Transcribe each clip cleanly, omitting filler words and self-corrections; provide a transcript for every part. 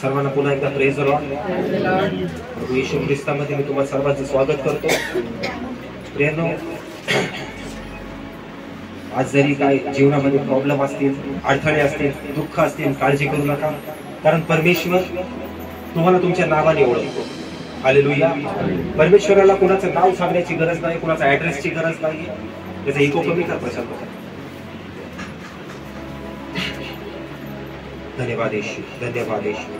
सर्वांना पुन्हा एकदा प्रेज द लॉर्ड. प्रभू येशू ख्रिस्तामध्ये मी तुम्हाला सर्वांचं स्वागत करतो. प्रियांनो, आज जरी काय जीवनामध्ये प्रॉब्लेम असतील, अडथळे असतील, दुःख असतील, काळजी करू नका, कारण परमेश्वर तुम्हाला तुमच्या नावाने ओळखतो. हालेलुया. परमेश्वराला कुणाचं नाव सांगण्याची गरज नाही, कुणाचा ऍड्रेसची गरज नाही. त्याचा इको कमी कर प्रशांत. धन्यवाद येशू, धन्यवाद येशू.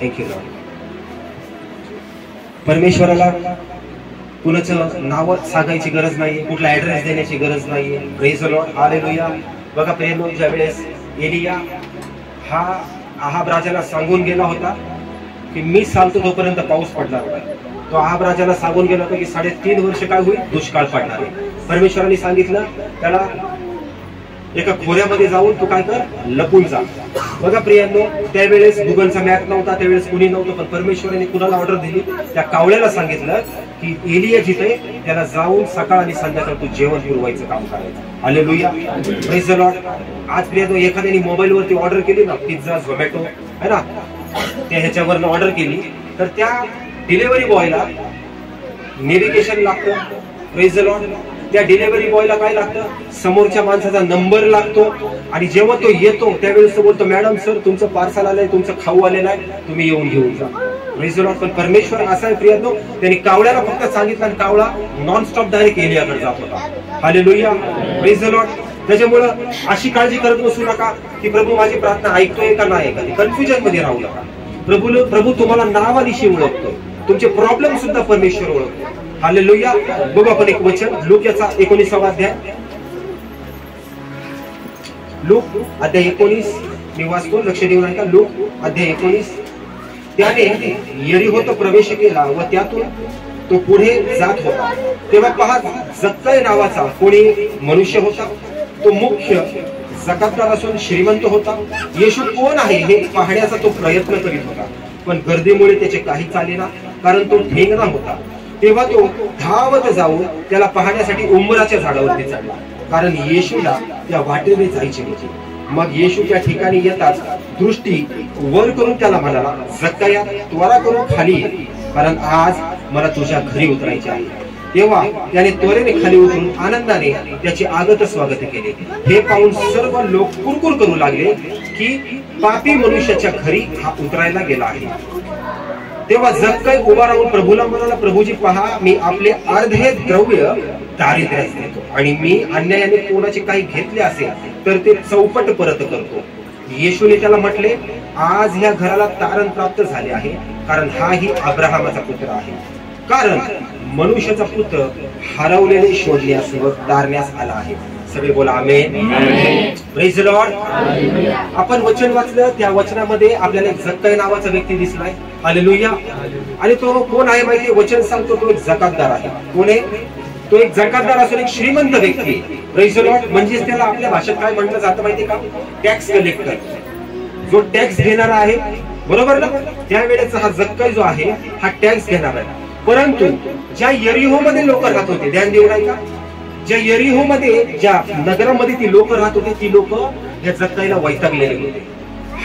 Thank you Lord. परमेश्वराला कुणाचं नाव सांगायची गरज नाहीये, कुठला ऍड्रेस देण्याची गरज नाहीये. Praise the Lord. हालेलुया. बघा प्रियांनो, ज्या वेळेस एलिया हा आहाब राजाला सांगून गेला होता की मी चालतो तोपर्यंत पाऊस पडणार होता, तो आहाब राजाला सांगून गेला होता की 3.5 वर्ष काय होईल, दुष्काळ पडणार आहे. परमेश्वराने सांगितलं त्याला एका खोऱ्यामध्ये जाऊन तू काय कर, लपून जा. बघा प्रियांनो, त्यावेळेस गुगलचा मॅप नव्हता, त्यावेळेस कुणी नव्हतं, पण परमेश्वराने कुणाला ऑर्डर दिली, त्या कावळ्याला सांगितलं की एलिया जिथे त्याला जाऊन सकाळ आणि संध्याकाळ तू जेवण पुरवायचं काम करायचं. हालेलुया. Praise the Lord. आज प्रियांनो, एखाद्याने मोबाईलवरती ऑर्डर केली ना, पिझ्झा, झोमॅटो है ना, त्या ह्याच्यावरनं ऑर्डर केली तर त्या डिलिव्हरी बॉयला नेव्हिगेशन लागतं. Praise the Lord. त्या डिलिव्हरी बॉयला काय लागतं, समोरच्या माणसाचा नंबर लागतो, आणि जेव्हा तो येतो त्यावेळेस तो बोलतो, मॅडम सर तुमचं पार्सल आलंय, तुमचं खाऊ आलेलं आहे, तुम्ही येऊन घेऊन जा. Praise the Lord. पण परमेश्वर असा आहे प्रियांनो, त्यांनी कावळ्याला फक्त सांगितलं आणि कावळा नॉनस्टॉप डायरेक्ट एलियाकडे जात होता. हालेलुया. Praise the Lord. त्याच्यामुळं अशी काळजी करत बसू नका की प्रभू माझी प्रार्थना ऐकतोय का नाही ऐकत. कन्फ्युजन मध्ये राहू नका. प्रभू तुम्हाला नावानिशी ओळखतो, तुमचे प्रॉब्लेम सुद्धा परमेश्वर ओळखतो. हालेलुया. बघू आपण एक वचन, लूक याचा 19वा अध्याय. लूक अध्याय 19 मी वाचतो, लक्ष देऊ नका. लूक अध्याय 19. त्याने यरीहोत प्रवेश केला व त्यातून तो पुढे जात होता. तेव्हा पहा, जक्कय नावाचा कोणी मनुष्य होता. तो मुख्य जकातदार असून श्रीमंत होता. येशू कोण आहे हे पाहण्याचा तो प्रयत्न करीत होता, पण गर्दीमुळे त्याचे काही चालेना, कारण तो ठेंगणा होता. तेव्हा तो धावत जाऊन त्याला पाहण्यासाठी उंबराच्या झाडावरती चढला, कारण येशूला त्या वाटेने जायचे होते. मग येशू त्या ठिकाणी येताच दृष्टी वर करून त्याला म्हणाला, जक्कया त्वरा करून खाली ये, कारण आज मला तुझ्या घरी उतरायचे आहे. तेव्हा त्याने त्वरेने खाली उतरून आनंदाने त्याचे आगत स्वागत केले. हे पाहून सर्व लोक कुरकुर करू लागले की पापी मनुष्याच्या घरी हा उतरायला गेला आहे. तेव्हा जक्कय उभा राहून प्रभूला म्हणाला, प्रभूजी पहा, मी आपले अर्धे द्रव्य दारिद्र्यास देतो, आणि मी अन्यायाने कोणाचे काही घेतले असेल तर ते चौपट परत करतो. येशूने त्याला म्हटले, आज ह्या घराला तारण प्राप्त झाले आहे, कारण हाही अब्राहमाचा पुत्र आहे. कारण मनुष्याचा पुत्र हरवलेले शोधण्यास व तारण्यास आला आहे. सगळे बोला आमेन. Praise the Lord. आपण वचन वाचलं, त्या वचनामध्ये आपल्याला एक जक्कय नावाचा व्यक्ती दिसलाय. हालेलुया. आणि तो कोण आहे माहितीये, वचन सांगतो तो एक जकातदार आहे. कोण आहे तो? एक जकातदार असून एक श्रीमंत व्यक्ती. Praise the Lord. म्हणजेच त्याला आपल्या भाषेत काय म्हटलं जातं माहितीये का, टॅक्स कलेक्टर, जो टॅक्स घेणारा आहे. बरोबर ना. त्यावेळेचा हा जक्कय जो आहे हा टॅक्स घेणार आहे. परंतु ज्या यरीहो मध्ये लोक राहत होते, ध्यान देऊ नाही का, ज्या यरीहो मध्ये, ज्या नगरामध्ये ती लोक राहत होते, ती लोक या जक्कयला वैतागलेले होते.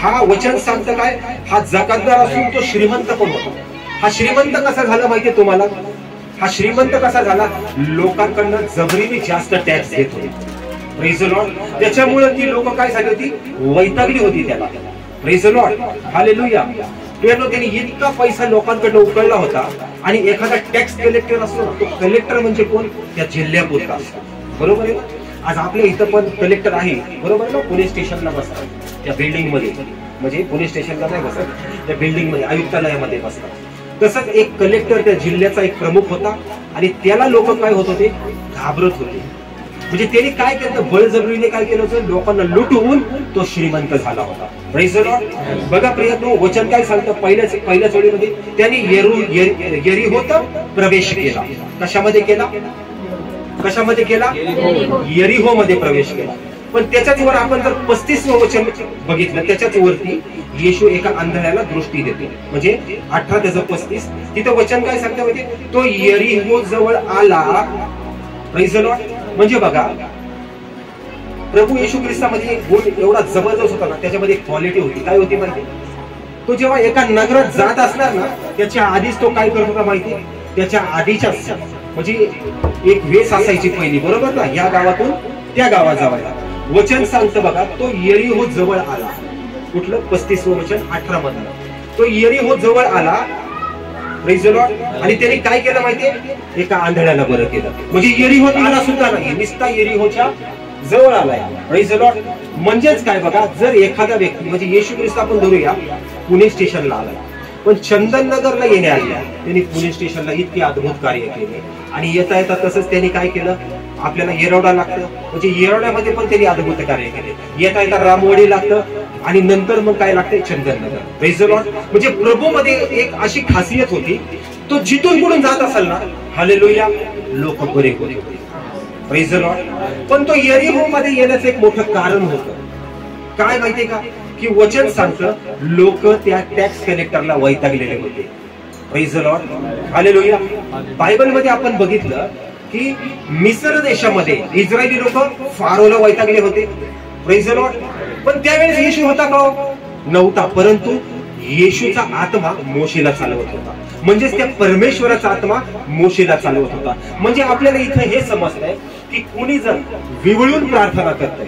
हा वचन सांगतं काय, हा जकातदार असून तो श्रीमंत पण होता. हा श्रीमंत कसा झाला माहितीये तुम्हाला, हा श्रीमंत कसा झाला, लोकांकडनं जबरीने जास्त टॅक्स घेत होते. Praise the Lord. त्याच्यामुळे ती लोक काय झाली होती, वैतागली होती त्याला. Praise the Lord. हालेलुया. त्यांनी इतका पैसा लोकांकडनं उकळला होता. आणि एखादा टॅक्स कलेक्टर असतो, तो कलेक्टर म्हणजे कोण, त्या जिल्ह्यापुरता असतो. बरोबर आहे. आज आपल्या इथं पण कलेक्टर आहे. बरोबर ना. पोलीस स्टेशनला बसतात, त्या बिल्डिंग मध्ये, म्हणजे पोलीस स्टेशनला नाही बसत, त्या बिल्डिंग मध्ये, आयुक्तालयामध्ये बसतात. तसंच एक कलेक्टर त्या जिल्ह्याचा एक प्रमुख होता, आणि त्याला लोक काय होत होते, घाबरत होते. म्हणजे त्यांनी काय केलं, बळजबरीने काय केलं होतं, लोकांना लुटवून तो श्रीमंत झाला होता. Praise the Lord. बघा प्रियांनो, वचन काय सांगतं, पहिल्या ओळीमध्ये त्यांनी यरीहोत प्रवेश केला. कशामध्ये केला, कशामध्ये केला, यरीहो मध्ये प्रवेश केला. पण त्याच्याच वर आपण जर 35वं वचन बघितलं, त्याच्याच वरती येशू एका अंधळ्याला दृष्टी देतो. म्हणजे 18 त्याचं 35. तिथं वचन काय सांगतं माहिती, तो यरीहो जवळ आला. Praise the Lord. म्हणजे बघा, प्रभू येशू ख्रिस्तामध्ये एक गुण एवढा जबरदस्त होता ना, त्याच्यामध्ये एक क्वालिटी होती. काय होती माहिती, तो जेव्हा एका नगरात जात असणार ना, त्याच्या आधीच तो काय करत होता माहिती? त्याच्या आधीच्याच म्हणजे एक वेस असायची पहिली, बरोबर ना, या गावातून त्या गावात जावायला. वचन सांगतं बघा, तो यरीहो जवळ आला. कुठलं? 35वं वचन 18 मधलं. तो यरीहो जवळ आला, प्रेज द लॉर्ड. आणि त्याने काय केलं माहितीये? एका आंधळ्याला बरं केलं. म्हणजे यरीहोत आला सुद्धा नाही, निस्ता यरीहोच्या जवळ आलाय. Praise the Lord. म्हणजेच काय बघा, जर एखादा व्यक्ती म्हणजे येशू ख्रिस्त आपण धरूया, पुणे स्टेशनला आलाय, पण चंदननगरला येण्याआधी त्यांनी पुणे स्टेशनला इतके अद्भुत कार्य केले. आणि येता येता तसंच त्यांनी काय केलं, आपल्याला येरवडा लागतं, म्हणजे येरवड्यामध्ये पण त्यांनी अद्भुत कार्य केले. येता येता रामवाडी लागतं आणि नंतर मग काय लागतंय? चंदननगर. Praise the Lord. म्हणजे प्रभू मध्ये एक अशी खासियत होती, तो जिथून कुठून जात असेल ना, हालेलुया, लोक बरे होते. Praise the Lord. पण तो यरीहो मध्ये येण्याचं एक मोठं कारण होतं. काय माहितीये का? की वचन सांगतं, लोक त्या टॅक्स कलेक्टरला वैतागलेले होते. Praise the Lord. हालेलुया. बायबलमध्ये आपण बघितलं की मिस्र देशामध्ये इस्रायली लोक फारोला वैतागले होते. Praise the Lord. पण त्यावेळेस येशू होता का? नव्हता. परंतु येशूचा आत्मा मोशेला चालवत होता. म्हणजेच त्या परमेश्वराचा आत्मा मोशेला चालवत होता. म्हणजे आपल्याला इथं हे समजतंय की कुणी जर विवळून प्रार्थना करतोय,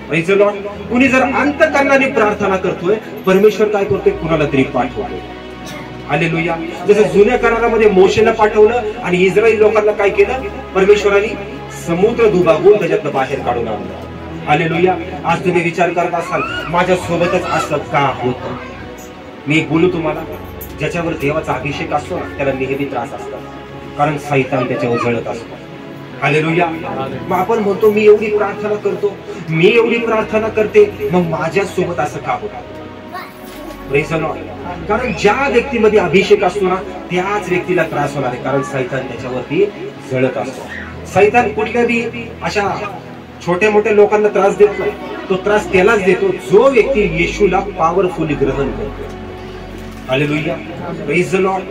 प्रेज द लॉर्ड, कुणी जर अंतःकरणाने प्रार्थना करतोय, परमेश्वर काय करतोय? कुणाला तरी पाठवतोय. हालेलुया. जसं जुन्या करारामध्ये मोशेला पाठवलं आणि इस्रायल लोकांना काय केलं? परमेश्वराने समुद्र दुभागून त्याच्यातनं बाहेर काढून आणलं. हालेलुया. आज तुम्ही विचार करत असाल, माझ्या सोबतच असं का होतं? मी बोलू तुम्हाला, ज्याच्यावर देवाचा अभिषेक असतो ना, त्याला नेहमी त्रास असतो, कारण सैतान त्याच्यावर जळत असतो. हालेलुया. मग आपण म्हणतो, मी एवढी प्रार्थना करतो, मी एवढी प्रार्थना करते, मग माझ्या सोबत असं का होतं? Praise the Lord. कारण ज्या व्यक्तीमध्ये अभिषेक असतो ना, त्याच व्यक्तीला त्रास होणार आहे, कारण सैतान त्याच्यावरती जळत असतो. सैतान कुठल्याही अशा छोट्या मोठ्या लोकांना त्रास देत नाही, तो त्रास त्यालाच देतो जो व्यक्ती येशूला पॉवरफुली ग्रहण करतो. हालेलुया. Praise the Lord.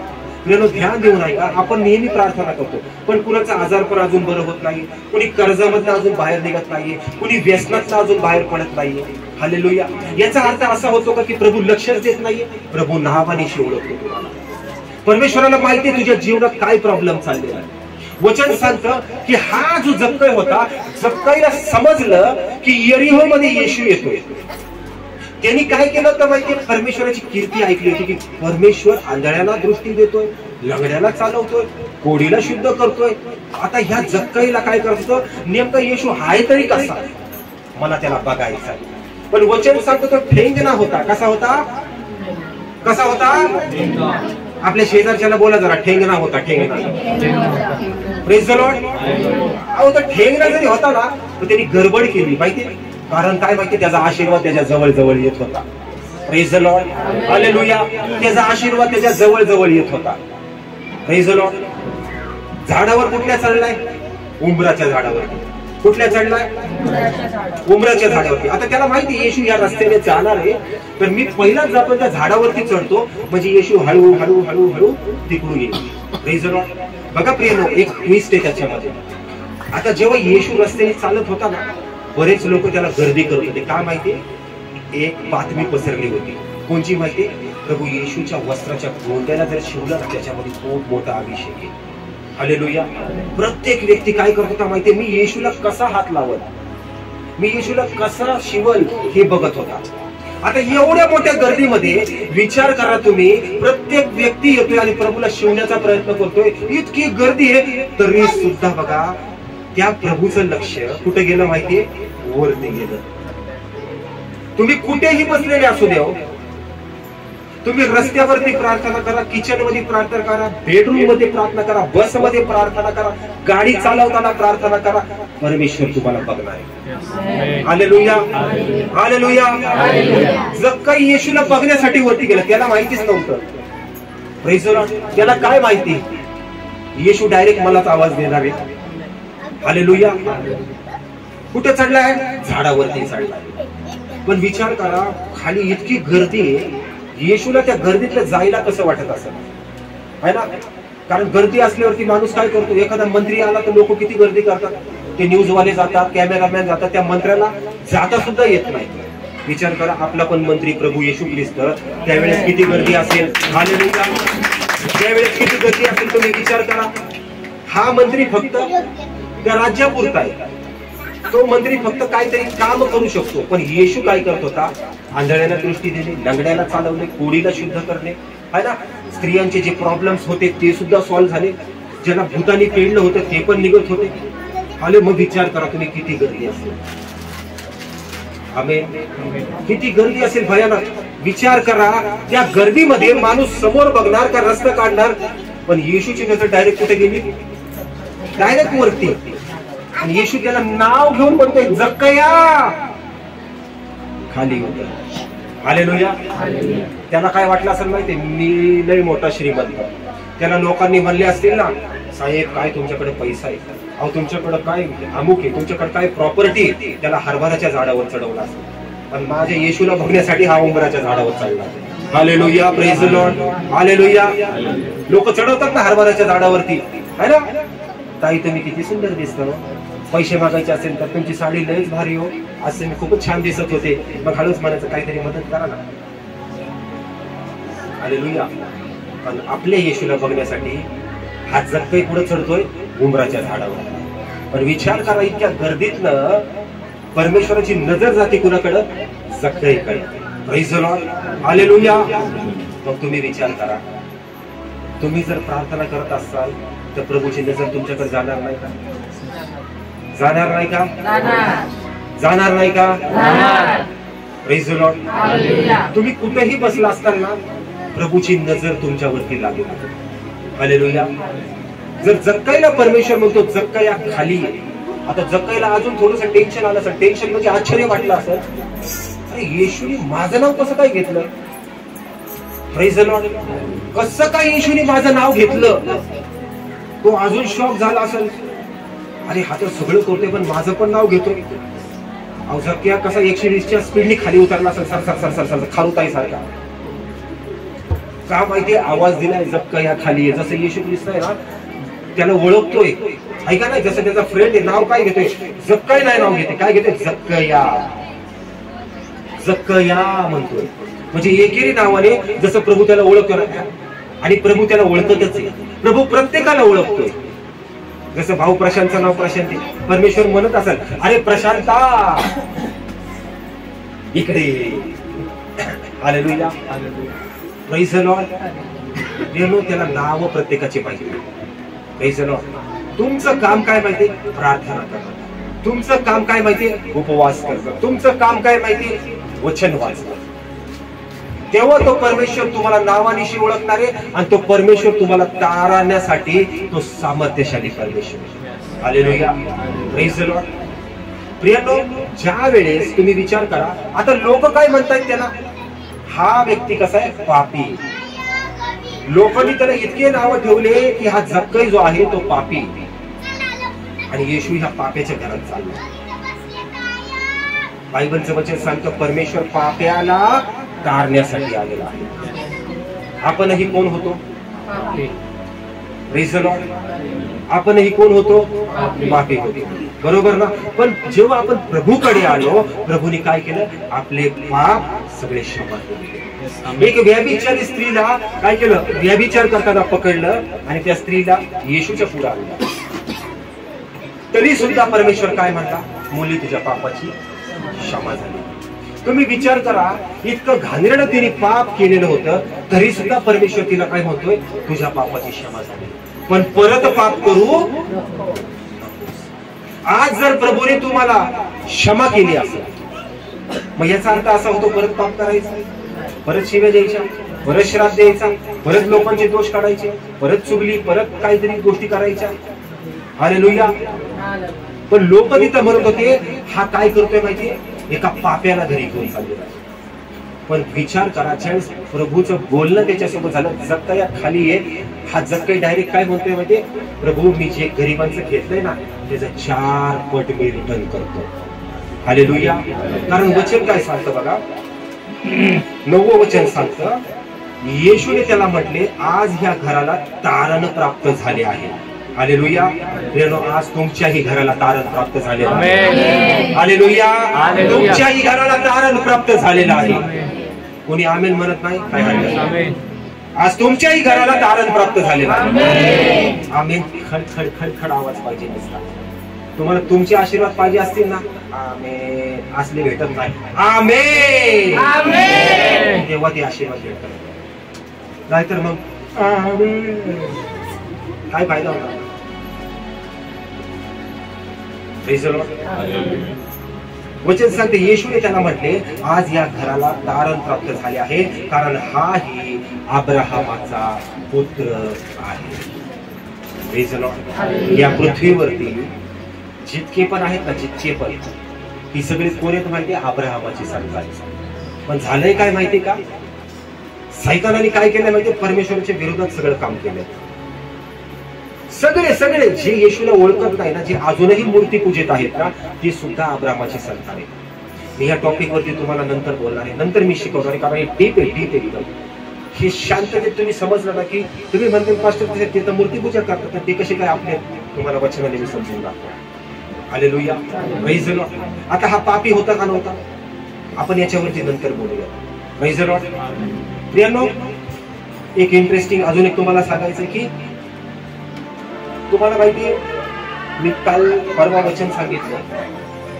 प्रियानो, ध्यान देऊन ऐका, आपण नेहमी प्रार्थना करतो, पण कुणाचा आजार पण अजून बरं होत नाही, कुणी कर्जामधनं अजून बाहेर निघत नाहीये, कुणी व्यसनातनं अजून बाहेर पडत नाहीये. हालेलुया. याचा अर्थ असा होतो का की प्रभू लक्षच देत नाहीये? प्रभू नावानिशी ओळखतो तुम्हाला. परमेश्वराला माहितीये तुझ्या जीवनात काय प्रॉब्लेम चाललेला आहे. वचन सांगतं की हा जो जक्कई होता, जक्कईला समजलं की यरीहो मध्ये येशू येतोय. त्यांनी काय केलं तर माहितीये? परमेश्वराची कीर्ती ऐकली होती की परमेश्वर आंधळ्याला दृष्टी देतोय, लंगड्याला चालवतोय, कोडीला शुद्ध करतोय. आता ह्या जक्कईला काय करतो? नेमका येशू हाय तरी कसा? मला त्याला बघायचा. पण वचन सांगतो तो ठेंगणा होता. कसा होता? कसा होता? आपल्या शेजारच्याला बोला जरा, ठेंगणा होता. ठेंगणा. Praise the Lord. अहो, तो ठेंगणा जरी होता ना, तर त्यांनी गडबड केली माहितीये. कारण काय माहिती? त्याचा आशीर्वाद त्याच्या जवळ जवळ येत होता. Praise the Lord. हालेलुया. त्याचा आशीर्वाद त्याच्या जवळ जवळ येत होता. Praise the Lord. झाडावर कुठल्या चढलाय? उंबराच्या झाडावरती. कुठल्या चढलाय? उंबराच्या झाडावरती. आता त्याला माहिती येशू या रस्त्याने जाणार आहे, तर मी पहिलाच जातो त्या झाडावरती चढतो, म्हणजे येशू हळू हळू हळू हळू तिकडून येईल. Praise the Lord. बघा प्रियनो, एक ट्विस्ट आहे त्याच्यामध्ये. आता जेव्हा येशू रस्त्याने चालत होता ना, बरेच लोक त्याला गर्दी करत होते. काय माहितीये? एक बातमी पसरली होती. कोणची माहिती? प्रभू येशूच्या वस्त्राच्या गोंड्याला जर शिवलं ना, त्याच्यामध्ये खूप मोठा अभिषेक आहे. हालेलुया. प्रत्येक व्यक्ती काय करत होता माहितीये? मी येशूला कसा हात लावल, मी येशूला कसा शिवल, हे बघत होता. आता एवढ्या मोठ्या गर्दीमध्ये विचार करा तुम्ही, प्रत्येक व्यक्ती येतोय आणि प्रभूला शिवण्याचा प्रयत्न करतोय. इतकी गर्दी आहे, तरी सुद्धा बघा त्या प्रभूचं लक्ष कुठे गेलं माहितीये? वरती गेलं. तुम्ही कुठेही बसलेले असू द्या, तुम्ही रस्त्यावरती प्रार्थना करा, किचन मध्ये प्रार्थना करा, बेडरूम मध्ये प्रार्थना करा, बस मध्ये प्रार्थना करा, गाडी चालवताना प्रार्थना करा, परमेश्वर तुम्हाला बघणार आहे. हालेलुया. हालेलुया. जक्कई येशूला बघण्यासाठी वरती गेला. त्याला माहितीच नव्हतं. Praise the Lord. त्याला काय माहिती? येशू डायरेक्ट मलाच आवाज देणार आहे. हालेलुया. कुठे चढलाय? झाडावरती चढलाय. पण विचार करा, खाली इतकी गर्दी आहे, येशूला त्या गर्दीतलं जायला कसं वाटत असेल, है ना? कारण गर्दी असल्यावरती माणूस काय करतो? एखादा मंत्री आला तर लोक किती गर्दी करतात. ते न्यूजवाले जातात, कॅमेरामॅन जातात, त्या मंत्र्याला जाता सुद्धा येत नाही. विचार करा, आपला पण मंत्री प्रभू येशू ख्रिस्त, त्यावेळेस किती गर्दी असेल. हालेलुया. त्यावेळेस किती गर्दी असेल तुम्ही विचार करा. हा मंत्री फक्त त्या राज्यापुरता आहे. तो मंत्री फक्त काहीतरी काम करू शकतो, पण येशू काय करत होता? आंधळ्याला दृष्टी दिली, लंगड्याला चालवले, कोडीला शुद्ध करणे, है ना. स्त्रियांचे जे प्रॉब्लेम्स होते ते सुद्धा सॉल्व्ह झाले. ज्यांना भूतानी पेडलं होतं ते पण निघत होते. आले. मग विचार करा तुम्ही किती गर्दी असेल. आमेन. किती गर्दी असेल भयानक. विचार करा, त्या गर्दीमध्ये माणूस समोर बघणार का रस्ता काढणार? पण येशूची नजर डायरेक्ट कुठे गेली? डायरेक्ट वरती. आणि येशू त्याला नाव घेऊन म्हणतोय, जक्कया, खाली उतर. हालेलुया. त्याला काय वाटलं असेल माहिती? मी लय मोठा श्रीमंत. त्याला लोकांनी म्हणले असतील ना, साहेब काय तुमच्याकडे पैसा आहे, अहो तुमच्याकडे काय अमुक आहे, तुमच्याकडे काय प्रॉपर्टी आहे. त्याला हरभराच्या झाडावर चढवला असेल. पण माझ्या येशूला बघण्यासाठी हा उंबराच्या झाडावर चढला. Hallelujah. Praise the Lord. Hallelujah. लोक चढवतात ना हरभराच्या झाडावरती, है ना. ताई तुम्ही किती सुंदर दिसतो. पैसे मागायचे असेल तर तुमची साडी लयच भारी हो, आज तुम्ही खूपच छान दिसत होते. मग हळूच म्हणायचं काहीतरी मदत करा ना. हालेलुया. पण आपल्या येशूला बघण्यासाठी हा जक्कई पुढे चढतोय उंबराच्या झाडावर. पण विचार करा, इतक्या गर्दीतनं परमेश्वराची नजर जाते कुणाकडं? जक्कईकडे. Praise the Lord. हालेलुया. मग तुम्ही विचार करा, तुम्ही जर प्रार्थना करत असाल तर प्रभूची नजर तुमच्याकडे जाणार नाही का? जाणार नाही का? जाणार नाही का? Praise the Lord. तुम्ही कुठेही बसला असताना प्रभूची नजर तुमच्यावरती लागेल. हालेलुया. जर जक्कईला परमेश्वर म्हणतो जक्कया खाली आहे, आता जक्कईला अजून थोडंसं टेन्शन आलं असेल. टेन्शन म्हणजे आश्चर्य वाटलं असेल, अरे येशूने माझं नाव कसं काय घेतलं? Praise the Lord. कसं काय येशूने माझं नाव घेतलं? तो अजून शॉक झाला असेल, अरे हा तर सगळं करतोय पण माझं पण नाव घेतोय. अहो जक्कया कसा 120च्या स्पीडने खाली उतरला असेल, सर सर सर सर खारुताई सारखा. का माहितीये? आवाज दिलाय जक्कया खाली आहे. जसं येशू ख्रिस्त आहे ना, त्याला ओळखतोय. ऐका नाही, जसं त्याचा फ्रेंड आहे, नाव काय घेतोय? जक्कई नाही नाव घेते. काय घेतोय? जक्कया. जक्कया म्हणतोय. म्हणजे एकेरी नावाने जसं प्रभू त्याला ओळखतोय ना, आणि प्रभू त्याला ओळखतच आहे. प्रभू प्रत्येकाला ओळखतोय. जसं भाऊ प्रशांतचं नाव प्रशांत आहे, परमेश्वर म्हणत असेल, अरे प्रशांता इकडे. हालेलुया. Praise the Lord. त्याला नाव प्रत्येकाची पाहिजे. Praise the Lord. तुमचं काम काय माहिती? प्रार्थना करणं. तुमचं काम काय माहिती? उपवास करणं. तुमचं काम काय माहिती? वचन वाचणं. तेव्हा तो परमेश्वर तुम्हाला नावानिशी ओळखणार आहे, आणि तो परमेश्वर तुम्हाला तारण्यासाठी तो सामर्थ्यशाली परमेश्वर. हालेलुया. Praise the Lord. प्रियानो, ज्या वेळेस तुम्ही विचार करा, आता लोक काय म्हणतायत त्याला? हा व्यक्ती कसा आहे? पापी. लोकांनी त्याला इतके नाव ठेवले की हा जक्कई जो आहे तो पापी, आणि येशू ह्या पाप्याच्या घरात चालला. बायबलचं वचन सांगतं परमेश्वर पाप्याला तारण्यासाठी आलेला आहे. आपणही कोण होतो? Praise the Lord. आपणही कोण होतो? पापी होतो. बरोबर ना. पण जेव्हा आपण प्रभूकडे आलो, प्रभूने काय केलं? आपले पाप सगळे क्षमा केले. एक व्यभिचारी स्त्रीला काय केलं? व्यभिचार करताना पकडलं आणि त्या स्त्रीला येशूच्या पुढे आणलं. तरी सुद्धा परमेश्वर काय म्हणला? मुली तुझ्या पापाची क्षमा झाली. तुम्ही विचार करा, इतकं घाणेरडं तिने पाप केलेलं होतं, तरी सुद्धा परमेश्वर तिला काय म्हणतोय? तुझ्या पापाची क्षमा झाली, पण परत पाप करू. आज जर प्रभूने तुम्हाला क्षमा केली असेल, मग याचा अर्थ असा होतो परत पाप करायचा, परत शिव्या द्यायच्या, परत श्राप द्यायचा, परत लोकांचे दोष काढायचे, परत चुगली, परत काहीतरी गोष्टी करायच्या. हालेलुया. पण लोक तिथं म्हणत होते हा काय करतोय माहितीये? एका पाप्याला घरी घेऊन चाललेला. पण विचार करा, ज्यावेळेस प्रभूचं बोलणं त्याच्यासोबत झालं, जक्कया खाली आहे, हा जक्कई डायरेक्ट काय म्हणतोय माहितीये? प्रभू मी जे गरिबांचं घेतलंय ना त्याचं 4 पट मी रिटर्न करतो. हालेलुया. कारण वचन काय सांगतं बघा, 9वं वचन सांगतं, येशूने त्याला म्हटले आज ह्या घराला तारण प्राप्त झाले आहे. हालेलुया. आज तुमच्याही घराला तारण प्राप्त झालेलं आहे. हालेलुया. तुमच्याही घराला तारण प्राप्त झालेलं आहे. कोणी आमेन म्हणत नाही काय हरकत. आज तुमच्याही घराला तारण प्राप्त झालेलं आहे. आमेन. खडखड खडखड आवाज पाहिजे नसता. तुम्हाला तुमचे आशीर्वाद पाहिजे असतील ना, आमेन असले भेटत नाही. आमेन. तेव्हा ते आशीर्वाद भेटतात. नाहीतर मग आमेन काय फायदा होता. वचन सांगते येशूने त्याला म्हटले आज या घराला तारण प्राप्त झाले आहे, कारण हाही अब्राहमाचा पुत्र आहे. या पृथ्वीवरती जितके पण आहेत ना, जितके पण, ती सगळी कोण आहेत माहिती आहे? अब्राहमाची संतान. पण झालंय काय माहिती का? सैतानाने काय केलं माहितीये? परमेश्वराच्या विरोधात सगळं काम केलं. सगळे सगळे जे येशूला ओळखत नाही ना, जे अजूनही मूर्ती पूजित आहेत ना, ती सुद्धा अब्राहमाची संतान आहे. मी या टॉपिक वरती तुम्हाला नंतर बोलणार आहे, नंतर मी शिकवणार आहे, कारण हे डीप आहे, डीप एकदम. हे शांततेत तुम्ही समजलं ना, की तुम्ही म्हणते पास्टर ते तर मूर्ती पूजा करतात, ते कसे काय आपले, तुम्हाला वचनाने मी समजून दाखवा. हालेलुया. Praise the Lord. आता हा पापी होता का नव्हता, आपण याच्यावरती नंतर बोलूया. Praise the Lord. प्रियांनो, एक इंटरेस्टिंग अजून एक तुम्हाला सांगायचं की तुम्हाला माहितीये, मी काल परवा वचन सांगितलं,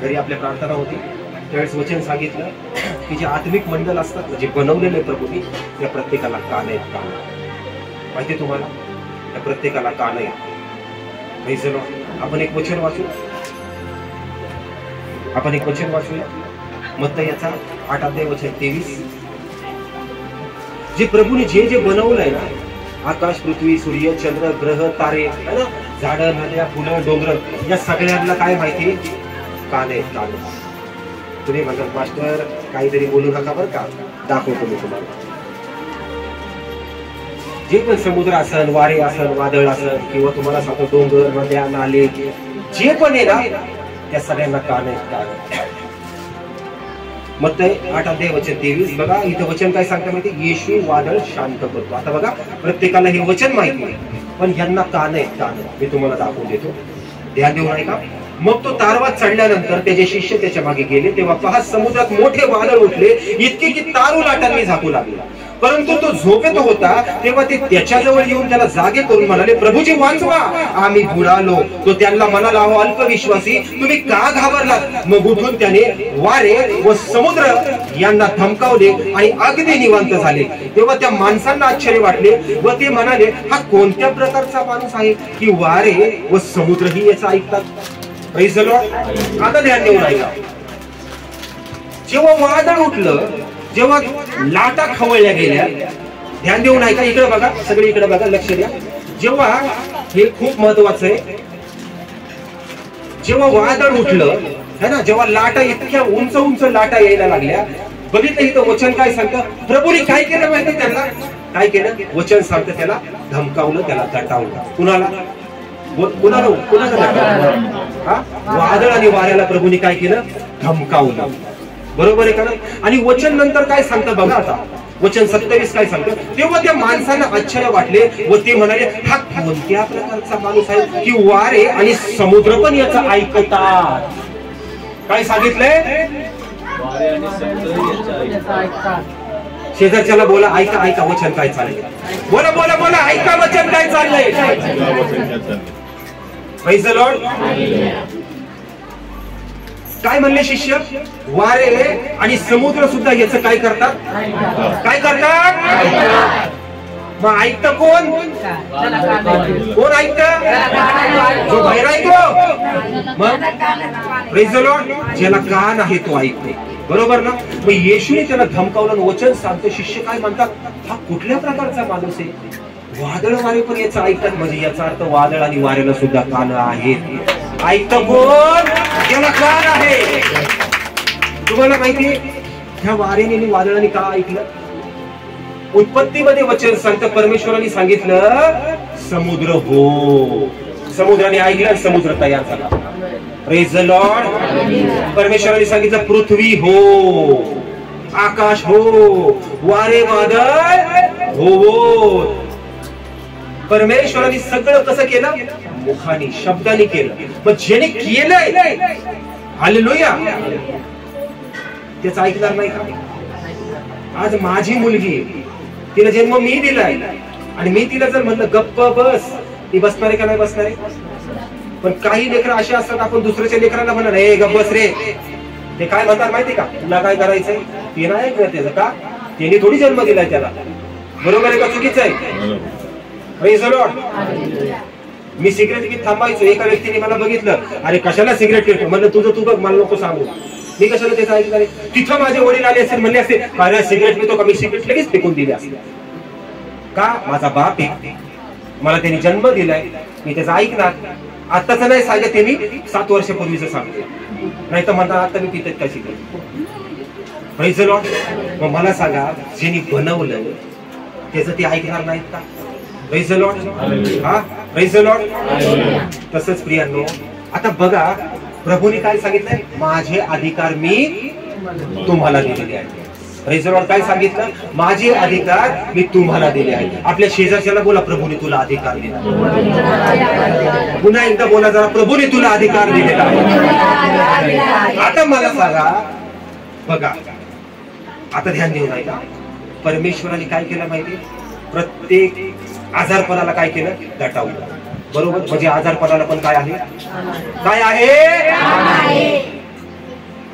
घरी आपल्या प्रार्थना होती त्यावेळेस वचन सांगितलं की जे आत्मिक मंडळ असतात, जे बनवलेले प्रभूंनी, त्या प्रत्येकाला कान आहेत. कान माहिती तुम्हाला, त्या प्रत्येकाला कान आहेत. Praise the Lord. आपण एक वचन वाचूया. मत्ती याचा 8 अध्याय वचन 23. जे प्रभूने जे जे बनवलंय ना, आकाश, पृथ्वी, सूर्य, चंद्र, ग्रह, तारे, है ना, झाडं, नद्या, फुलं, डोंगर, या सगळ्यांना काय माहिती? कान आहेत. कान. तुम्ही म्हणतात मास्टर काहीतरी बोलू नका बरं का, दाखवतो मी तुम्हाला. जे पण समुद्र असन, वारे असन, वादळ असन, किंवा तुम्हाला सांगतो डोंगर, नद्या, नाले, जे पण आहे ना, त्या सगळ्यांना कान आहेत. कान. मत्ती 8 अध्याय वचन 23. बघा इथं वचन काय सांगतं माहिती? येशू वादळ शांत करतो. आता बघा, प्रत्येकाला हे वचन माहिती आहे, पण यांना कान आहेत. कान. मी तुम्हाला दाखवून देतो, ध्यान देऊ नका. मग तो तारवात चढल्यानंतर त्याचे शिष्य त्याच्या मागे गेले, तेव्हा पहा समुद्रात मोठे वादळ उठले, इतके की तारू लाटांनी झाकू लागला. परंतु तो झोपेत होता, तेव्हा ते त्याच्याजवळ येऊन त्याला जागे करून म्हणाले, प्रभूजी वाचवा, आम्ही बुडालो. तो त्यांना म्हणाला, अहो अल्पविश्वासी, तुम्ही का घाबरलात? मग उठून त्याने वारे व समुद्र यांना धमकावले आणि अगदी निवांत झाले. तेव्हा त्या माणसांना आश्चर्य वाटले व ते म्हणाले, हा कोणत्या प्रकारचा माणूस आहे की वारे व समुद्रही याचं ऐकतात. Praise the Lord. आता ध्यान देऊन ऐका. जेव्हा वादळ उठलं, जेव्हा लाटा खवळल्या गेल्या, ध्यान देऊन ऐका, इकडे बघा, सगळे इकडे बघा, लक्ष द्या. जेव्हा, हे खूप महत्वाचं आहे, जेव्हा वादळ उठलं है ना, जेव्हा लाटा इतक्या उंच उंच लाटा यायला लागल्या, बघितलं इथं वचन काय सांगतं? प्रभूने काय केलं माहिती? त्यांना काय केलं? वचन सांगतं त्याला धमकावलं, त्याला दटावलं. कुणाला? वादळ आणि वाऱ्याला प्रभूने काय केलं? धमकावलं. बरोबर आहे का? आणि वचन नंतर काय सांगतं बघा. आता वचन 27 काय सांगतं? तेव्हा त्या माणसांना आश्चर्य वाटले व ते म्हणाले, हा कोणत्या प्रकारचा माणूस आहे की वारे आणि समुद्र पण याचं ऐकतात. काय सांगितलंय? शेजारच्याला बोला, ऐका ऐका वचन काय चाललंय. बोला बोला बोला, ऐका वचन काय चाललंय. Praise the Lord. काय म्हणले शिष्य? वारे आणि समुद्र सुद्धा याचं काय करतात? काय करतात? मग ऐकतं कोण? कोण ऐकतं? जो बाहेर ऐकतो. मग प्रेज द लॉर्ड. ज्याला कान आहे तो ऐकतो. बरोबर ना? मग येशूने त्याला धमकावलं, वचन सांगतो. शिष्य काय म्हणतात? हा कुठल्या प्रकारचा माणूस आहे? वादळ वारे पण याचं ऐकतात. म्हणजे याचा अर्थ वादळ आणि वाऱ्याला सुद्धा कान आहेत. ऐकतं कोण? त्याला कान आहे. तुम्हाला माहितीये ह्या वाऱ्याने आणि वादळाने का ऐकलं? उत्पत्तीमध्ये वचन सांगतं, परमेश्वराने सांगितलं समुद्र हो. समुद्राने ऐकलं, समुद्र तयार झाला. Praise the Lord. परमेश्वराने सांगितलं पृथ्वी हो, आकाश हो, वारे वादळ हो. परमेश्वराने सगळं कसं केलं? मुखाने, शब्दाने केलं. पण ज्याने केलंय, हालेलुया, त्याचं ऐकणार नाही का? आज माझी मुलगी, तिला जन्म मी दिलाय आणि मी तिला जर म्हणलं गप्प बस, ती बसणार आहे का नाही बसणार आहे? पण काही लेकरं असे असतात, आपण दुसऱ्याच्या लेकरांना म्हणणार ए गप्प बस रे, ते काय म्हणतात माहिती का? तुला काय करायचंय ते नाही ऐकणार त्याचं का? त्याने थोडी जन्म दिलाय त्याला. बरोबर आहे का चुकीचं आहे? Praise the Lord. Me cigarette घेत थांबायचो, एका व्यक्तीने मला बघितलं, अरे कशाला सिगरेट घेतो? म्हणलं तुझं तू बघ, मला नको सांगू. मी कशाला त्याचं ऐकणार? तिथं माझे वडील आले असेल, म्हणले असते अरे सिगरेट पितो का? मी सिगरेट लगेच फेकून दिली असते. का? माझा बाप आहे, मला त्यांनी जन्म दिलाय, मी त्याचं ऐकणार. आताच नाही सांगत ते, मी 7 वर्षापूर्वीच सांगते. नाही तर म्हणतात आता मी पितात का सिगरेट? Praise the Lord. मग मला सांगा, ज्यांनी बनवलं त्याचं ते ऐकणार नाहीत का? Praise the Lord. हा, प्रेज द लॉर्ड. तसंच प्रियांनो, आता बघा प्रभूने काय सांगितलंय? माझे अधिकार मी तुम्हाला दिलेले आहेत. Praise the Lord. काय सांगितलं? माझे अधिकार मी तुम्हाला दिले आहेत. आपल्या शेजारच्याला बोला, प्रभूने तुला अधिकार दिला. पुन्हा एकदा बोला जरा, प्रभूने तुला अधिकार दिलेला आहे. आता मला सांगा, बघा आता ध्यान देऊ नाही का? परमेश्वराने काय केलं माहिती? प्रत्येक आजारपणाला काय केलं? दटावलं. बरोबर. म्हणजे आजारपणाला पण काय आहे? काय आहे?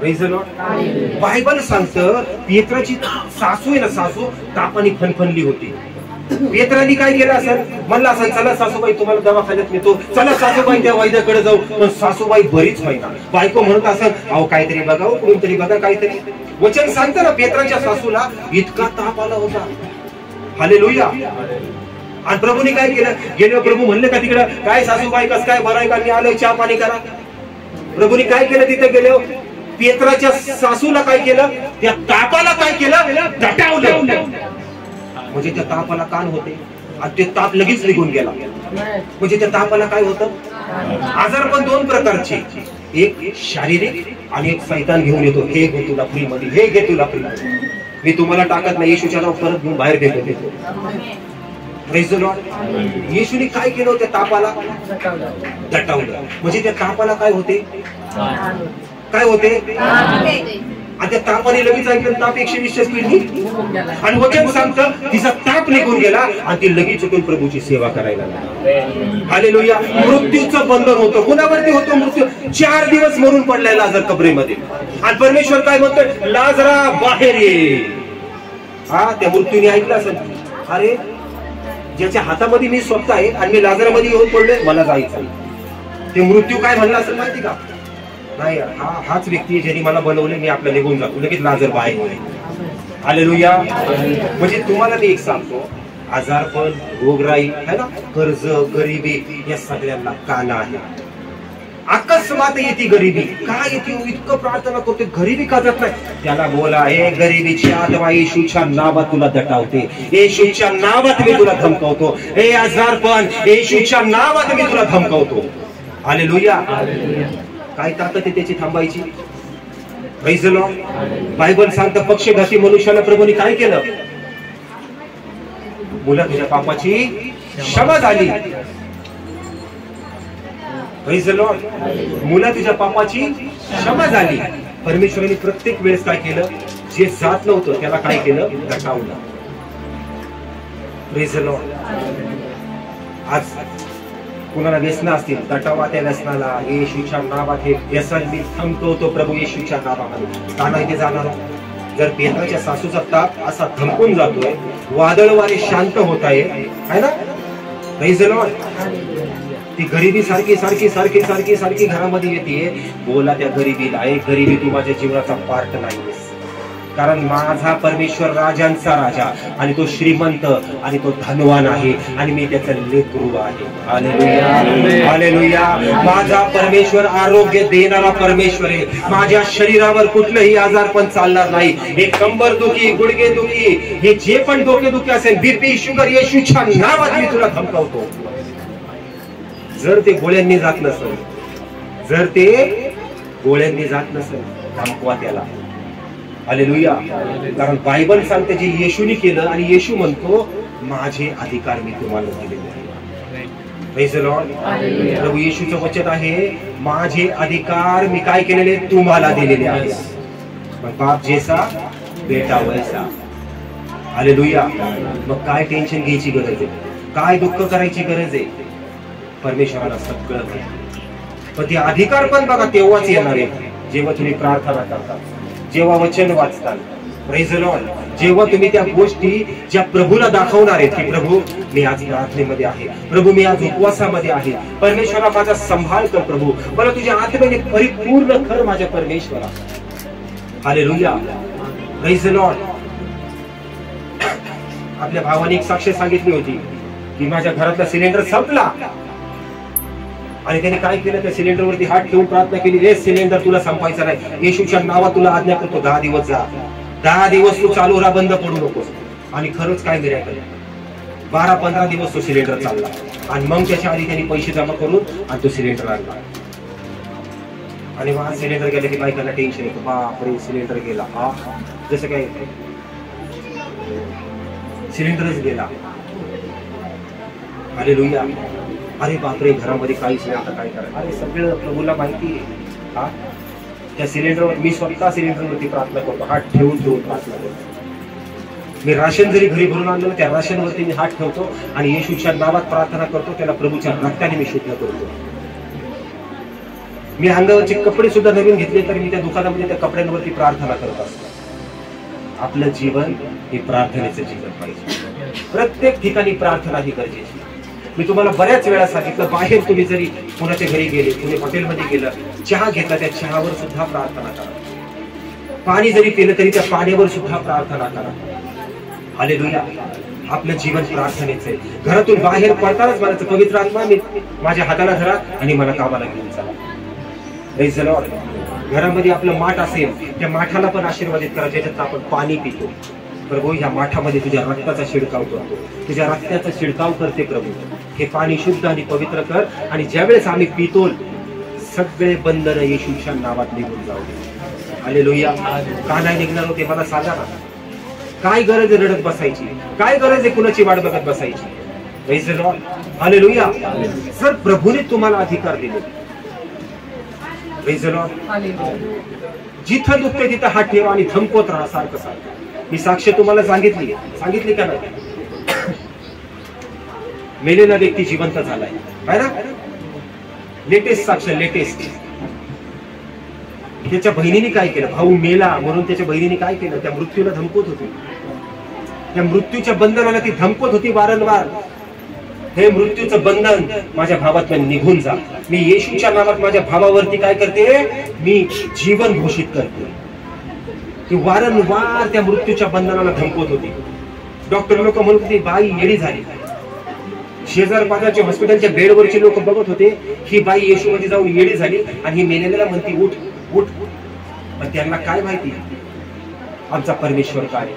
Praise the Lord. बायबल सांगतं पेत्राची सासू आहे ना, सासू तापाने फणफणली होती. पेत्राने काय केलं असेल? म्हणलं असेल चला सासूबाई तुम्हाला दवाखान्यात नेतो, चला सासूबाई त्या वैद्याकडे जाऊ. पण सासूबाई बरीच व्हायना. बायको म्हणत असेल अहो काहीतरी बघा, कोणतरी बघा काहीतरी. वचन सांगतं ना, पेत्राच्या सासूला इतका ताप आला होता. हालेलुया. आणि प्रभूने काय केलं? गेले प्रभू म्हणले का तिकडं काय सासूबाई कस काय बरं आहे का? मी आलोय, चहा पाणी करा. प्रभूने काय केलं? तिथे गेले पेत्राच्या सासूला काय केलं? त्या तापाला काय केलं? दटावलं. म्हणजे त्या तापाला कान होते आणि ते ताप लगेच निघून गेला. म्हणजे त्या तापाला काय होतं? आजार पण 2 प्रकारचे, एक शारीरिक आणि एक शैतान घेऊन येतो. हे घे तुला फ्री मध्ये, हे घे तुला फ्री मध्ये. मी तुम्हाला टाकत नाही, येशूच्या नाव परत घेऊन बाहेर फेकून देतो. Praise the Lord. येशूने काय केलं? त्या तापाला दटावलं. म्हणजे त्या तापाला काय होते? काय होते? आणि त्या तापाने लगेच ऐकलं, ताप 120च्या स्पीडनी. आणि वचन सांगतं तिचा ताप निघून गेला आणि ती लगेच उठून प्रभूची सेवा करायला लागली. हालेलुया. मृत्यूचं बंधन होतं. कुणावरती होतं मृत्यू? 4 दिवस मरून पडलाय लाजर कबरेमध्ये. आणि परमेश्वर काय म्हणतोय? लाजरा बाहेर ये. हा, त्या मृत्यूने ऐकलं असेल, अरे ज्याच्या हातामध्ये मी स्वतः आहे आणि मी लाजरामध्ये येऊन पडलोय, मला जायचं. ते मृत्यू काय म्हणला असेल माहिती का? नाही, हाच व्यक्ती ज्यांनी मला बनवले, मी आपला निघून जातो. लगेच लाजर बाहेर. हालेलुया. म्हणजे तुम्हाला मी एक सांगतो, आजारपण, रोगराई है ना, कर्ज, गरिबी, या सगळ्यांना काना आहे. अकस्मात येते गरिबी. काय येते? इतकं प्रार्थना करते, गरिबी का जात नाही? त्याला बोला, हे गरिबीची आत्मा येशूच्या नावात तुला दटावते, येशूच्या नावात मी तुला धमकावतो. हे आजारपण येशूच्या नावात मी तुला धमकावतो. हालेलुया. काय ताकद आहे त्याची थांबायची? Praise the Lord. बायबल सांगतं पक्षघाती मनुष्याला प्रभूने काय केलं? मुला तुझ्या पापाची क्षमा झाली. Praise the Lord. मुला तुझ्या पापाची क्षमा झाली. परमेश्वराने प्रत्येक वेळेस काय केलं? जे जात नव्हतं त्याला काय केलं? दटावलं. Praise the Lord. आज कुणाला व्यसन असतील, दटावा त्या व्यसनाला. येशूच्या नावात हे व्यसन मी थमकवतो प्रभू येशूच्या नावामध्ये. का नाही ते जाणार? जर पेत्राच्या सासूचा ताप असा थमकून जातोय, वादळ वारे शांत होत आहे ना, प्रेज द लॉर्ड. ती गरिबी सारखी सारखी सारखी सारखी सारखी घरामध्ये येते, बोला त्या गरिबीला, एक गरिबी तू माझ्या जीवनाचा पार्ट नाहीस. कारण माझा परमेश्वर राजांचा राजा आणि तो श्रीमंत आणि तो धनवान आहे आणि मी त्याचा लेकरू आहे. हालेलुया. हालेलुया. माझा परमेश्वर आरोग्य देणारा परमेश्वर आहे. माझ्या शरीरावर कुठलंही आजारपण चालणार नाही. हे कंबर दुखी, गुडघे दुखी, हे जे पण डोके दुखी असेल, बीपी, शुगर, येशूच्या नावात मी तुला धमकावतो. जर ते गोळ्यांनी जात नसेल, जर ते गोळ्यांनी जात नसेल, धमकवा त्याला. हालेलुया. कारण बायबल सांगते जे येशूने केलं आणि येशू म्हणतो माझे अधिकार मी तुम्हाला दिलेले आहे. Praise the Lord. प्रभू येशूचं वचन आहे, माझे अधिकार मी काय केलेले तुम्हाला दिलेले आहे, पण बाप जैसा बेटा वैसा. हालेलुया. मग काय टेन्शन घ्यायची गरज आहे, काय दुःख करायची गरज आहे, परमेश्वराला सगळं माहिती. पण ते अधिकार पण बघा तेव्हाच येणार आहे जेव्हा तुम्ही प्रार्थना करता, जेव्हा वचन वाचताल. Praise the Lord. जेव्हा तुम्ही त्या गोष्टी ज्या प्रभूला दाखवणार आहेत की प्रभू मी आज प्रार्थनेमध्ये आहे, प्रभू मी आज उपवासामध्ये आहे, परमेश्वरा माझा संभाळ कर प्रभू, मला तुझ्या आत्म्याने परिपूर्ण कर माझ्या परमेश्वरा. हालेलुया. Praise the Lord. आपल्या भावाने एक साक्ष सांगितली होती की माझ्या घरातला सिलेंडर संपला आणि त्याने काय केलं, त्या सिलेंडरवरती हात ठेवून प्रार्थना केली, हे सिलेंडर तुला संपायचा नाही, येशूच्या नावात तुला आज्ञा करतो 10 दिवस जा, 10 दिवस तू चालू राहा, बंद पडू नकोस. आणि खरंच काय मिळालं, 12-15 दिवस तो सिलेंडर चालला आणि मग त्याच्या आधी त्यांनी पैसे जमा करून आणि तो सिलेंडर आणला. आणि मग सिलेंडर गेला की बायकांना टेन्शन येतं, बापरे सिलेंडर गेला. हा जसं काय सिलेंडरच गेला. हालेलुया. अरे बापरे घरामध्ये काहीच नाही, आता काय करायचं. अरे सगळं प्रभूला माहिती आहे. हा त्या सिलेंडरवर मी स्वतः सिलेंडरवरती प्रार्थना करतो, हात ठेवून प्रार्थना करतो. मी राशन जरी घरी भरून आणलं त्या राशनवरती मी हात ठेवतो आणि येशूच्या नावात प्रार्थना करतो, त्याला प्रभूच्या रक्ताने मी शुद्ध करतो. मी अंगावरचे कपडे सुद्धा नवीन घेतले तरी मी त्या दुकानामध्ये त्या कपड्यांवरती प्रार्थना करत असतो. आपलं जीवन हे प्रार्थनेचं जीवन पाहिजे. प्रत्येक ठिकाणी प्रार्थना ही गरजेची. मी तुम्हाला बऱ्याच वेळा सांगितलं, बाहेर तुम्ही जरी कोणाच्या घरी गेले, तुम्ही हॉटेलमध्ये गेलं, चहा घेतला, त्या चहावर सुद्धा प्रार्थना करा. पाणी जरी पिलं तरी त्या पाण्यावर सुद्धा प्रार्थना करा. हालेलुया. आपलं जीवन प्रार्थनेचं आहे. घरातून बाहेर पडतानाच म्हणायचं, पवित्र आत्मा मी माझ्या हाताला धरा आणि मला कामाला घेऊन चला. Praise the Lord. घरामध्ये आपलं माठ असेल, त्या माठाला पण आशीर्वादित करा ज्याच्यात आपण पाणी पितो. प्रभू ह्या माठामध्ये तुझ्या रक्ताचा शिडकाव करतो, तुझ्या रक्ताचा शिडकाव करते प्रभू. हे पाणी शुद्ध आणि पवित्र कर आणि ज्यावेळेस आम्ही पितो सगळे बंधन येशूच्या नावात निघून जाऊ. हालेलुया. का नाही निघणार होते मला सांगा ना. काय गरज आहे रडत बसायची, काय गरज आहे कुणाची वाट बघत बसायची. Praise the Lord. Hallelujah. Sir प्रभूने तुम्हाला अधिकार दिले. Praise the Lord. जिथं दुखते तिथं हात ठेवा आणि थंपवत राहा सारखं सारखं. ही साक्ष तुम्हाला सांगितली का नाही. मेलेला व्यक्ती जिवंत झालाय है ना. लेटेस्ट साक्ष, लेटेस्ट. त्याच्या बहिणीने काय केलं, भाऊ मेला म्हणून त्याच्या बहिणीने काय केलं, त्या मृत्यूला धमकवत होती, त्या मृत्यूच्या बंधनाला ती धमकवत होती वारंवार. हे मृत्यूचं बंधन माझ्या भावातून निघून जा. मी येशूच्या नावात माझ्या भावावरती काय करते, मी जीवन घोषित करते. ती वारंवार त्या मृत्यूच्या बंधनाला धमकवत होती. डॉक्टर लोक म्हणत होते बाई येडी झाली. शेजार पाजारच्या हॉस्पिटलच्या बेडवरचे लोक बघत होते, ही बाई येशू मध्ये जाऊन येडी झाली आणि ही मेलेल्याला म्हणती उठ उठ. पण त्यांना काय माहिती आमचा परमेश्वर काय.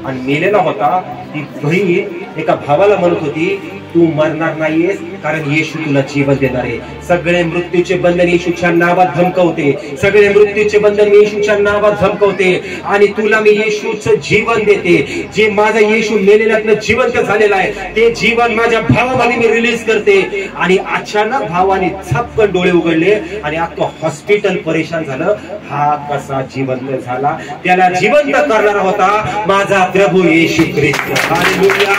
आणि मेलेला होता ती बहीण एका भावाला म्हणत होती तू मरणार नाहीयेस कारण येशू तुला जीवन देणार आहे. सगळे मृत्यूचे बंधन येशूच्या नावात धमकवते, सगळे मृत्यूचे बंधन येशूच्या नावात धमकवते आणि तुला मी येशूचं जीवन देते. जे माझा येशू मेलेल्यातनं जिवंत झालेला आहे ते जीवन माझ्या भावामध्ये मी रिलीज करते. आणि अचानक भावाने झपकन डोळे उघडले आणि आता हॉस्पिटल परेशान झालं. हा कसा जिवंत झाला, त्याला जिवंत करणारा होता माझा प्रभू येशू ख्रिस्त. हालेलुया.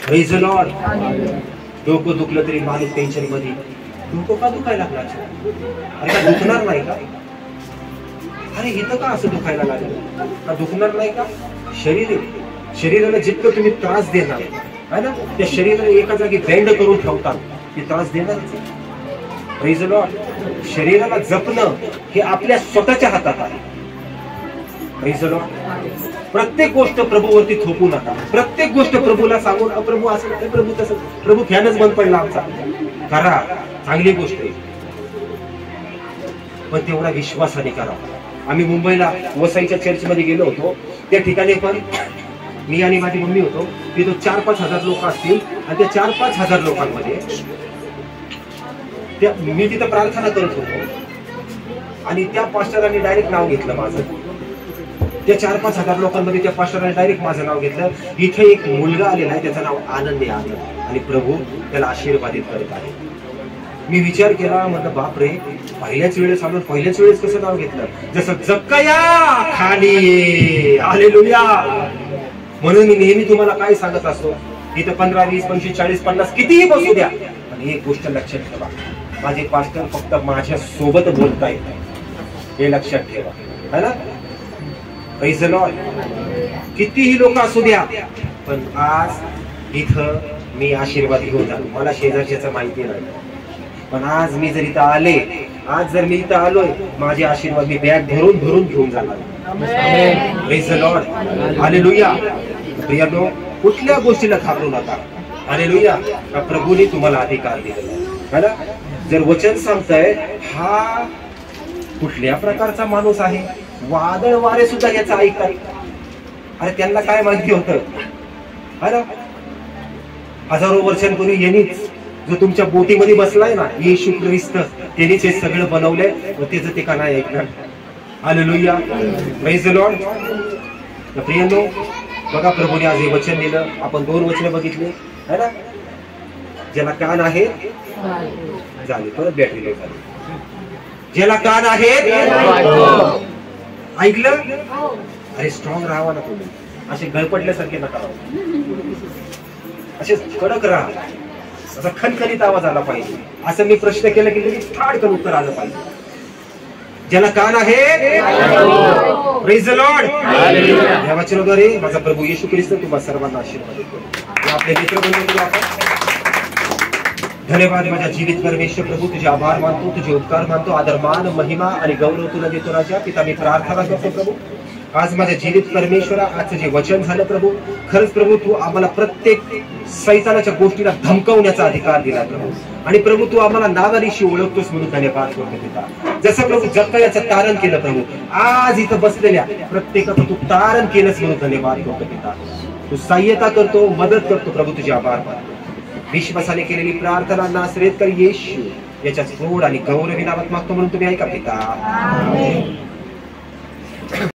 Praise the Lord. डोकं दुखलं तरी माणूस टेन्शन मध्ये. डोकं का दुखायला लागला, अरे का दुखणार नाही का, अरे इथं का असं दुखायला लागलं, का दुखणार नाही का. शरीराला जितकं तुम्ही त्रास देणार है ना, त्या शरीराला एका जागी बेंड करून ठेवतात, ते त्रास देणारच. Praise the Lord. शरीराला जपणं हे आपल्या स्वतःच्या हातात आहे. Praise the Lord. प्रत्येक गोष्ट प्रभूवरती थोपू नका. प्रत्येक गोष्ट प्रभूला सांगून प्रभू असं प्रभू तसं, प्रभू फॅनच बंद पडला आमचा, करा चांगली गोष्ट आहे पण तेवढा विश्वासाने करा. आम्ही मुंबईला वसईच्या चर्चमध्ये गेलो होतो, त्या ठिकाणी पण मी आणि माझी मम्मी होतो. तिथं 4-5 हजार लोक असतील आणि त्या 4-5 हजार लोकांमध्ये मी तिथं प्रार्थना करत होतो आणि त्या पास्टरांनी डायरेक्ट नाव घेतलं माझं. त्या 4-5 हजार लोकांमध्ये त्या पास्टरने डायरेक्ट माझं नाव घेतलं. इथे एक मुलगा आलेला आहे, त्याचं नाव आनंद आहे, आनंद, आणि प्रभू त्याला आशीर्वादित करत आहे. मी विचार केला, म्हटलं बापरे, पहिल्याच वेळेस आलो, पहिल्याच वेळेस कसं नाव घेतलं, जसं जक्कया खाली. हालेलुया. म्हणून मी नेहमी तुम्हाला काय सांगत असतो, इथं 15, 20, 25, 40, 50 कितीही बसू द्या, पण एक गोष्ट लक्षात ठेवा, माझे पास्टर फक्त माझ्या सोबत बोलतायत, हे लक्षात ठेवा, है ना. Praise the Lord. कितीही लोक असू द्या, पण आज इथं मी आशीर्वाद घेऊन जातो. मला शेजारच्याचं माहिती नाही, पण आज मी जर इथं आले, आज जर मी इथं आलोय, माझे आशीर्वाद मी बॅग भरून भरून घेऊन जाणार. Praise the Lord. हालेलुया. प्रियानो, कुठल्या गोष्टीला घाबरू नका. हालेलुया. प्रभूने तुम्हाला अधिकार दिलेला है ना. जर वचन सांगताय, हा कुठल्या प्रकारचा माणूस आहे, वादळ वारे सुद्धा याचा ऐकतात. अरे त्यांना काय माहिती होतं, है ना. हजारो वर्षांपूर्वी यांनीच जो तुमच्या बोटीमध्ये बसलाय ना, येशू ख्रिस्त, त्यांनीच हे सगळं बनवलंय, व त्याचं ते का नाही ऐकणार. हालेलुया. Praise the Lord. प्रियांनो, बघा, प्रभूने आज हे वचन दिलं. आपण 2 वचनं बघितले, है ना. ज्याला कान आहे, झाले, परत बॅटरी लो झाली. ज्याला कान आहे ऐकलं. अरे स्ट्रॉंग राहावा ना तुम्ही, असे गळपटल्यासारखे नका राहू, असे कडक राहा, असा खणखणीत आवाज आला पाहिजे. असं मी प्रश्न केला की लगेच फाडकन उत्तर आलं पाहिजे. ज्याला कान आहे, प्रेज द लॉर्ड. या वचनाद्वारे माझा प्रभू येशू ख्रिस्त तुम्हा सर्वांना आशीर्वाद देतो. आपले मित्र बनवतो आपण. धन्यवाद माझ्या जीवित परमेश्वर प्रभू, तुझे आभार मानतो, तुझे उपकार मानतो, आदर मान महिमा आणि गौरव तुला देतो राजा. पिता, मी प्रार्थना करतो प्रभू, आज माझ्या जीवित परमेश्वरा, आजचं जे वचन झालं प्रभू, खरंच प्रभू तू आम्हाला प्रत्येक सैतानाच्या गोष्टीला धमकवण्याचा अधिकार दिला प्रभू. आणि प्रभू तू आम्हाला नावानिशी ओळखतोस म्हणून धन्यवाद करतो पिता. जसं प्रभू जक्कयाचं तारण केलं प्रभू, आज इथं बसलेल्या प्रत्येकाचं तू तारण केलंस म्हणून धन्यवाद करतो पिता. तू सहाय्यता करतो, मदत करतो प्रभू, तुझे आभार मानतो. विश्वासाने केलेली प्रार्थना नासरेत कर येशू याच्या जोड आणि गौरवी नावात मागतो म्हणून तुम्ही ऐका पिता.